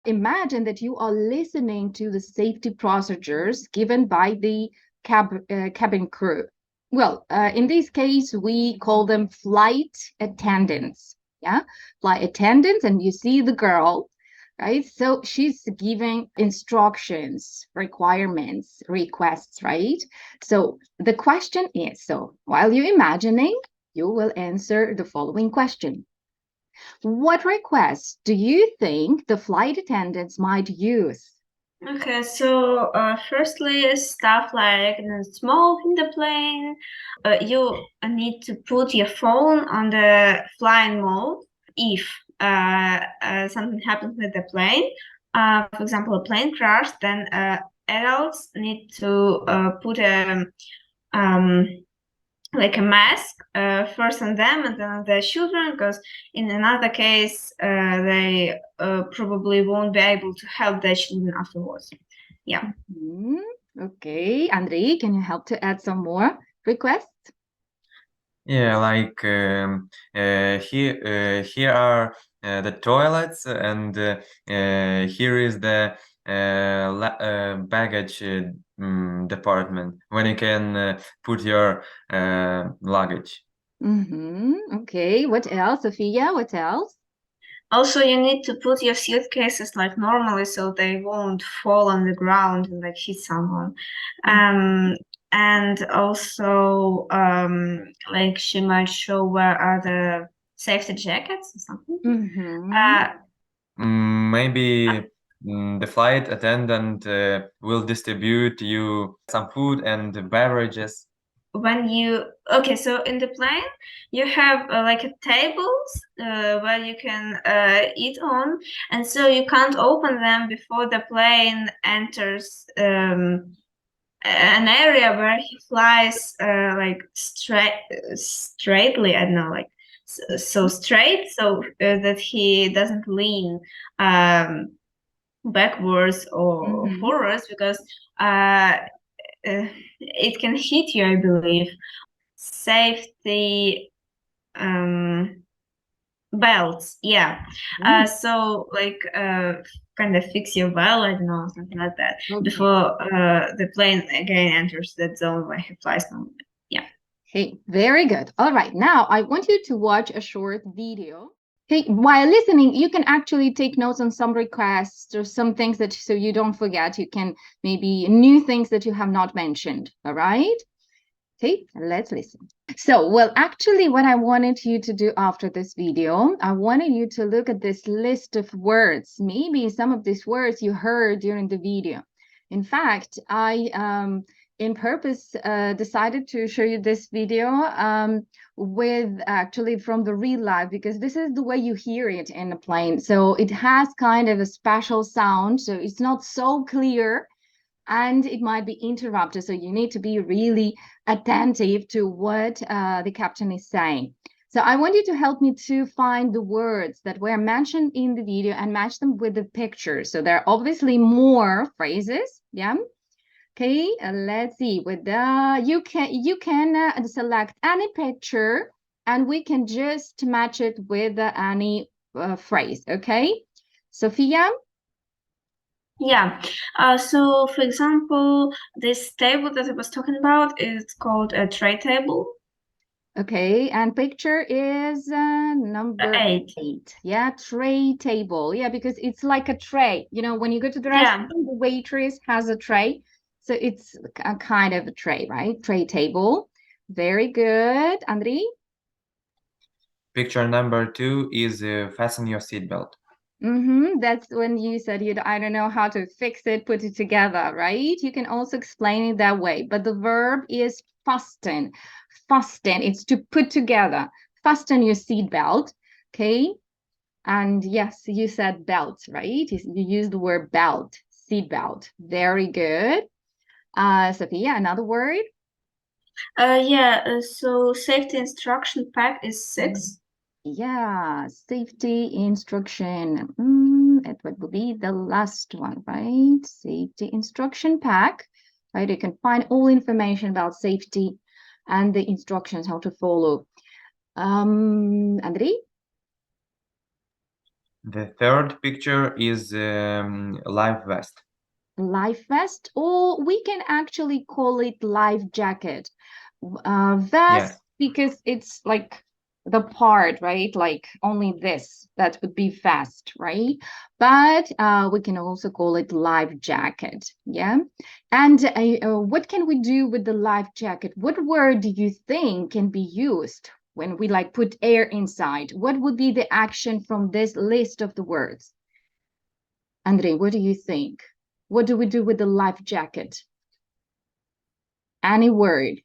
Imagine that you are listening to the safety procedures given by the cabin crew. Well, in this case, we call them flight attendants. Yeah, flight attendants, and you see the girl, right? So she's giving instructions, requirements, requests, right? So the question is, so while you're imagining, you will answer the following question. What requests do you think the flight attendants might use? Okay, so firstly, stuff like smoke in the plane. You need to put your phone on the flying mode if something happens with the plane. For example, a plane crash, then adults need to put a um, like a mask first on them and then on the children, because in another case they probably won't be able to help their children afterwards. Yeah. Hmm. Okay, Andrei, can you help to add some more requests? Yeah, like here are the toilets, and here is the baggage department when you can put your luggage. Okay, what else, Sophia? What else? Also, you need to put your suitcases like normally so they won't fall on the ground and like hit someone. Um, and also, like she might show where are the safety jackets or something. Mm-hmm. Maybe the flight attendant will distribute you some food and beverages. When you okay, so in the plane you have like a tables where you can eat on, and so you can't open them before the plane enters an area where he flies like straightly. I don't know, like so straight, so that he doesn't lean backwards or Mm-hmm. forwards, because it can hit you, I believe. Safety belts, yeah. So like kind of fix your belt, I don't know, something like that, Okay. before the plane again enters that zone where he flies normally. Yeah. Hey, very good. All right, now I want you to watch a short video. Hey, while listening, you can actually take notes on some requests or some things that so you don't forget. You can maybe new things that you have not mentioned. All right. Okay, let's listen. So, well, actually, what I wanted you to do after this video, I wanted you to look at this list of words. Maybe some of these words you heard during the video. In fact, I in purpose decided to show you this video with actually from the real life, because this is the way you hear it in a plane. So it has kind of a special sound, so it's not so clear and it might be interrupted. So you need to be really attentive to what the captain is saying. So I want you to help me to find the words that were mentioned in the video and match them with the picture. So there are obviously more phrases. Yeah. Okay. Let's see. With the you can select any picture and we can just match it with any phrase. Okay. Sophia. Yeah. So for example, this table that I was talking about is called a tray table. Okay, and picture is number Eight. 8. Yeah, tray table. Yeah, because it's like a tray. You know, when you go to the Yeah. restaurant, the waitress has a tray. So it's a kind of a tray, right? Tray table. Very good. Andri? Picture number 2 is fasten your seatbelt. That's when you said I don't know how to fix it, put it together, right? You can also explain it that way. But the verb is fasten. Fasten, it's to put together. Fasten your seatbelt. Okay. And yes, you said belt, right? You used the word belt, seat belt. Very good. Sophia, another word? Yeah. So safety instruction pack is 6. Yeah, safety instruction. It would be the last one, right? Safety instruction pack, right? You can find all information about safety and the instructions how to follow. Andrei? The third picture is life vest. Life vest, or we can actually call it life jacket. Vest, Yes. because it's like the part, right? Like only this, that would be vest, right? But we can also call it life jacket, yeah? And what can we do with the life jacket? What word do you think can be used when we like put air inside? What would be the action from this list of the words? Andrei, what do you think? What do we do with the life jacket? Any word?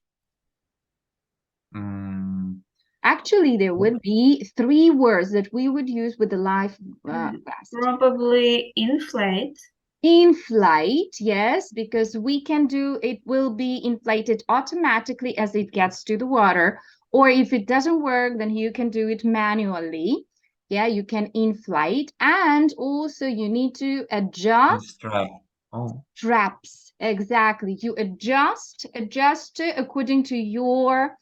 Mm, Actually, there would be 3 words that we would use with the life vest. Probably inflate. Inflate, yes, because we can do, it will be inflated automatically as it gets to the water. Or if it doesn't work, then you can do it manually. Yeah, you can inflate. And also you need to and adjust strap. Oh, straps. Exactly. You adjust according to your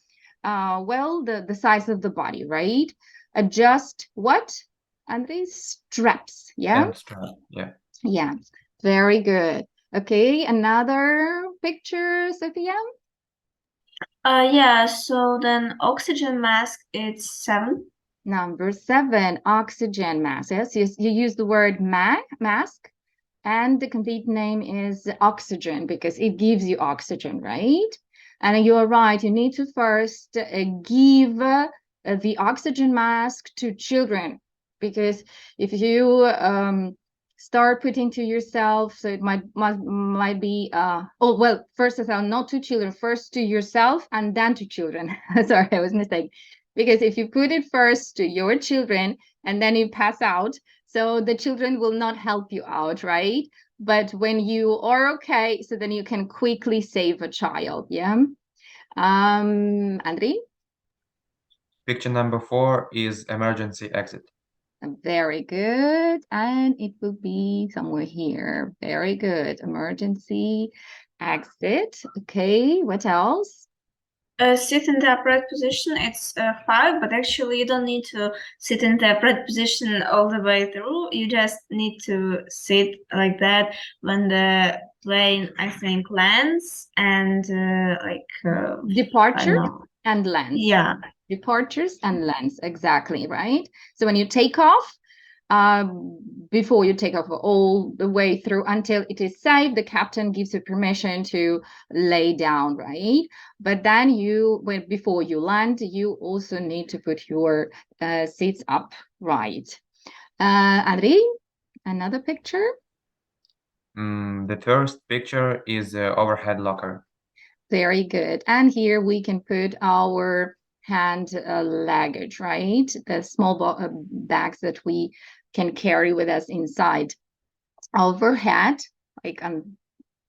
well, the size of the body, right? Adjust what? And these straps. Yeah. and strap. Yeah. Yeah. Very good. Okay, another picture, Sophia. Yeah, so then oxygen mask, it's 7. Number 7, oxygen mask. Yes, you use the word mask, and the complete name is oxygen because it gives you oxygen, right? And you're right, you need to first give the oxygen mask to children, because if you start putting to yourself, so it might be oh well, first of all, not to children, first to yourself and then to children. Sorry, I was mistaken. Because if you put it first to your children and then you pass out, so the children will not help you out, right? But when you are okay, so then you can quickly save a child, yeah? Andrei? Picture number 4 is emergency exit. Very good. And it will be somewhere here. Very good. Emergency exit. Okay, what else? Sit in the upright position, it's 5, but actually you don't need to sit in the upright position all the way through. You just need to sit like that when the plane, I think, lands and Departure know. and lands. Yeah. Departures and lands, exactly, right? So when you take off, before you take off all the way through until it is safe, the captain gives you permission to lay down, right? But then before you land, you also need to put your seats up, right? Andrei, another picture? The first picture is overhead locker. Very good. And here we can put our hand luggage, right? The small bags that we can carry with us inside. Overhead, like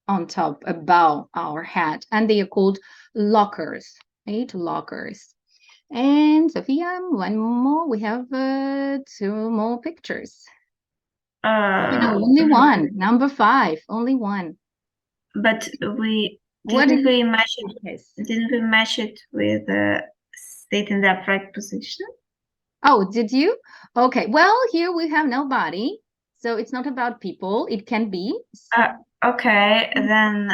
on top, above our head. And they are called lockers, right? Lockers. And Sophia, one more. We have 2 more pictures. Only one. Number 5, only one. But we What didn't we match it? Yes. Didn't we match it with state in the upright position? Oh, did you? Okay. Well, here we have nobody. So it's not about people. It can be. Okay, then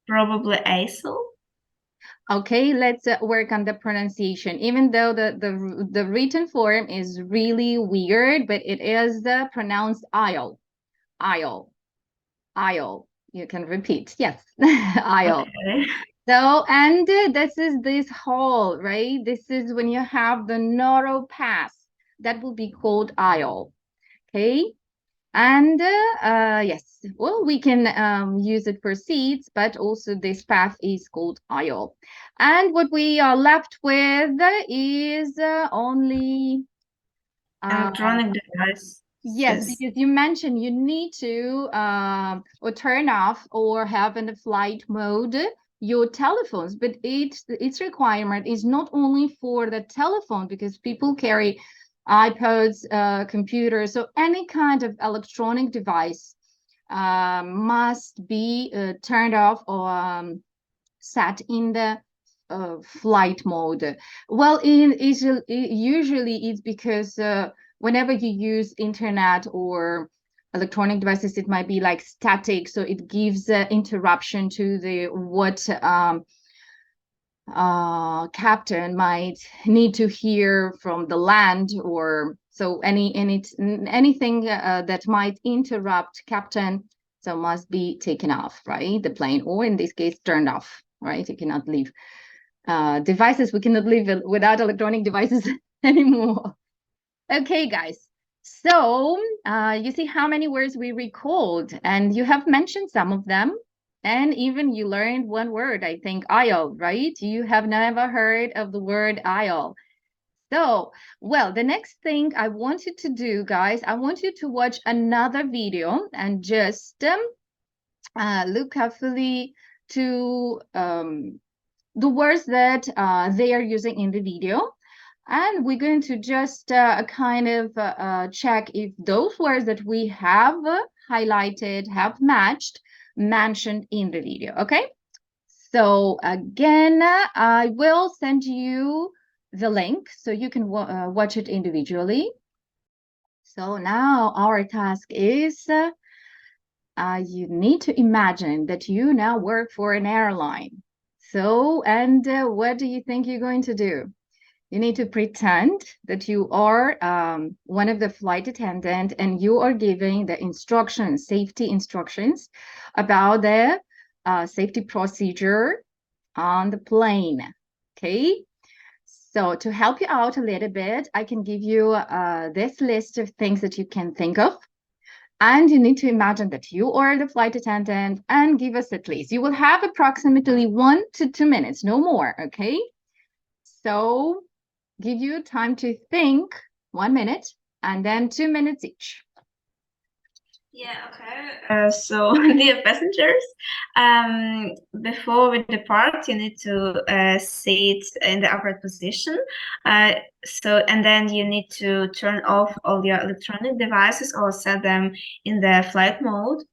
probably ASL. Okay, let's work on the pronunciation. Even though the written form is really weird, but it is pronounced aisle. Aisle. Aisle. You can repeat. Yes, aisle. Okay. So, and this is this hall, right? This is when you have the narrow path. That will be called aisle. Okay. And yes, well, we can use it for seats, but also this path is called aisle. And what we are left with is only Electronic device. yes, because you mentioned you need to or turn off or have in the flight mode your telephones, but its requirement is not only for the telephone, because people carry iPods, computers, so any kind of electronic device must be turned off or set in the flight mode. Well, usually it's because whenever you use internet or electronic devices, it might be like static, so it gives interruption to the what captain might need to hear from the land, or so anything that might interrupt captain, so must be taken off, right? The plane, or in this case, turned off, right? You cannot leave devices. We cannot live without electronic devices anymore. Okay, guys. So you see how many words we recalled, and you have mentioned some of them. And even you learned one word, I think, aisle, right? You have never heard of the word aisle. So, well, the next thing I want you to do, guys, I want you to watch another video and just look carefully to the words that they are using in the video. And we're going to just kind of check if those words that we have highlighted have mentioned in the video, okay? So again, I will send you the link so you can watch it individually. So now our task is you need to imagine that you now work for an airline. So, and what do you think you're going to do? You need to pretend that you are one of the flight attendant and you are giving the instructions, safety instructions about the safety procedure on the plane, okay? So to help you out a little bit, I can give you this list of things that you can think of. And you need to imagine that you are the flight attendant and give us at least. You will have approximately 1 to 2 minutes, no more, okay? So give you time to think, 1 minute, and then 2 minutes each. Yeah, okay. So, dear passengers, before we depart, you need to sit in the upright position. And then you need to turn off all your electronic devices or set them in the flight mode.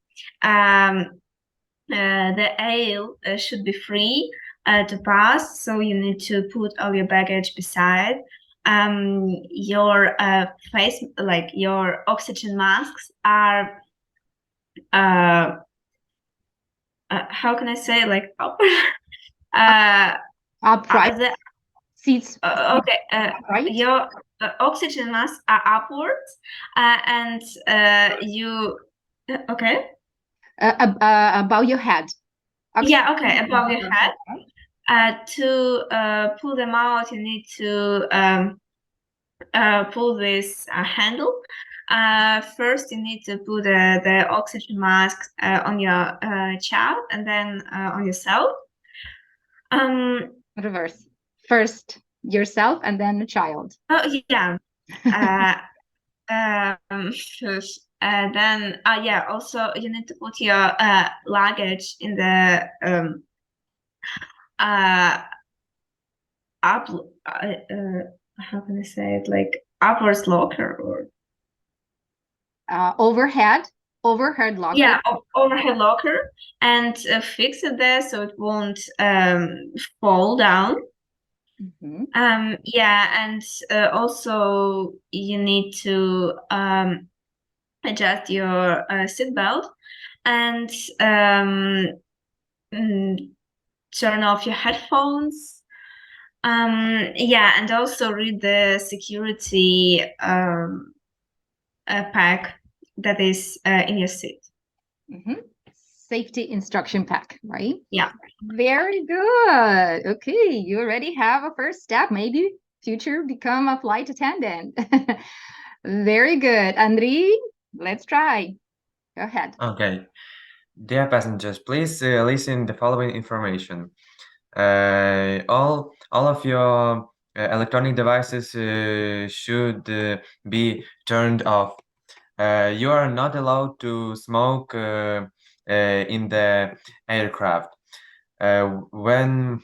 The aisle should be free to pass, so you need to put all your baggage beside. Your face, like your oxygen masks, are how can I say, like Upright the seats. okay Right. your oxygen masks are upwards, and you okay Above your head. yeah, okay, above your head. To pull them out, you need to pull this handle. First, you need to put the oxygen mask on your child and then on yourself. Reverse. First yourself and then the child. Oh yeah. Then yeah. Also, you need to put your luggage in the up. How can I say it? Like upwards locker or overhead locker. yeah, overhead locker, and fix it there so it won't fall down. Yeah, and also you need to adjust your seatbelt and turn off your headphones. Yeah, and also read the security pack that is in your seat. Safety instruction pack, right? Yeah. Very good. Okay, you already have a first step. Maybe future become a flight attendant. Very good. Andriy, let's try. Go ahead. Okay. Dear passengers, please listen the following information. All of your electronic devices should be turned off. You are not allowed to smoke in the aircraft. When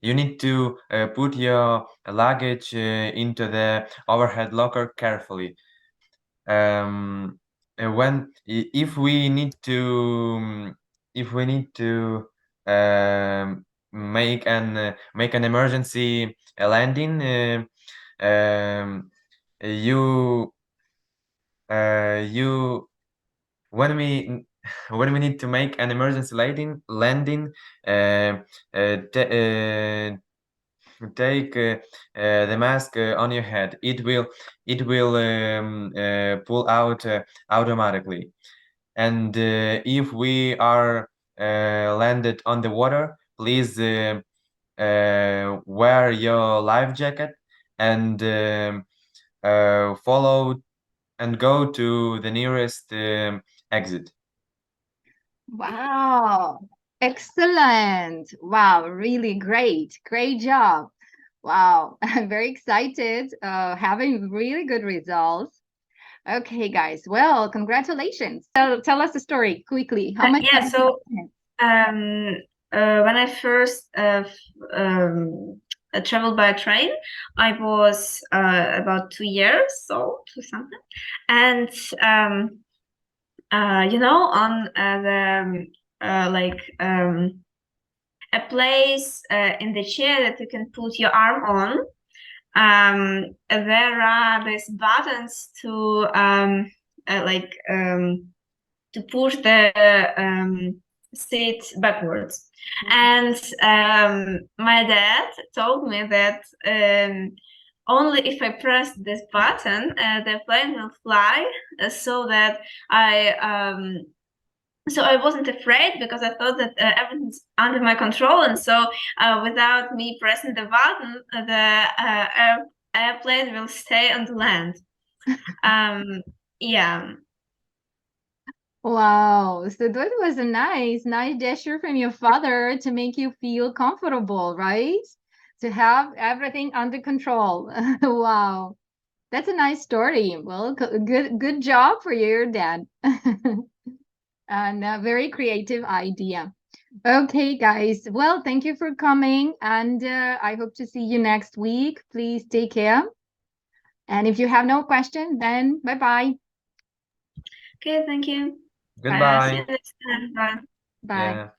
you need to put your luggage into the overhead locker carefully. If we need to make an emergency landing, you you when we when we need to make an emergency landing, uh, take the mask on your head. It will pull out automatically. And if we are landed on the water, please wear your life jacket and follow and go to the nearest exit. Wow. Excellent. Wow, really great. Great job. Wow. I'm very excited. Having really good results. Okay, guys. Well, congratulations. Tell us the story quickly. How much Yeah, time so do you when I first traveled by train, I was about 2 years old or something, and on the like a place in the chair that you can put your arm on. There are these buttons to push the seat backwards. And my dad told me that only if I press this button, the plane will fly, so that I wasn't afraid, because I thought that everything's under my control. And so without me pressing the button, the airplane will stay on the land. Yeah. Wow. So that was a nice gesture from your father to make you feel comfortable, right? To have everything under control. Wow. That's a nice story. Well, good job for your dad. And a very creative idea. Okay, guys. Well, thank you for coming, and I hope to see you next week. Please take care. And if you have no question, then bye-bye. Okay, thank you. See Goodbye. you next time. Bye. Bye. Yeah.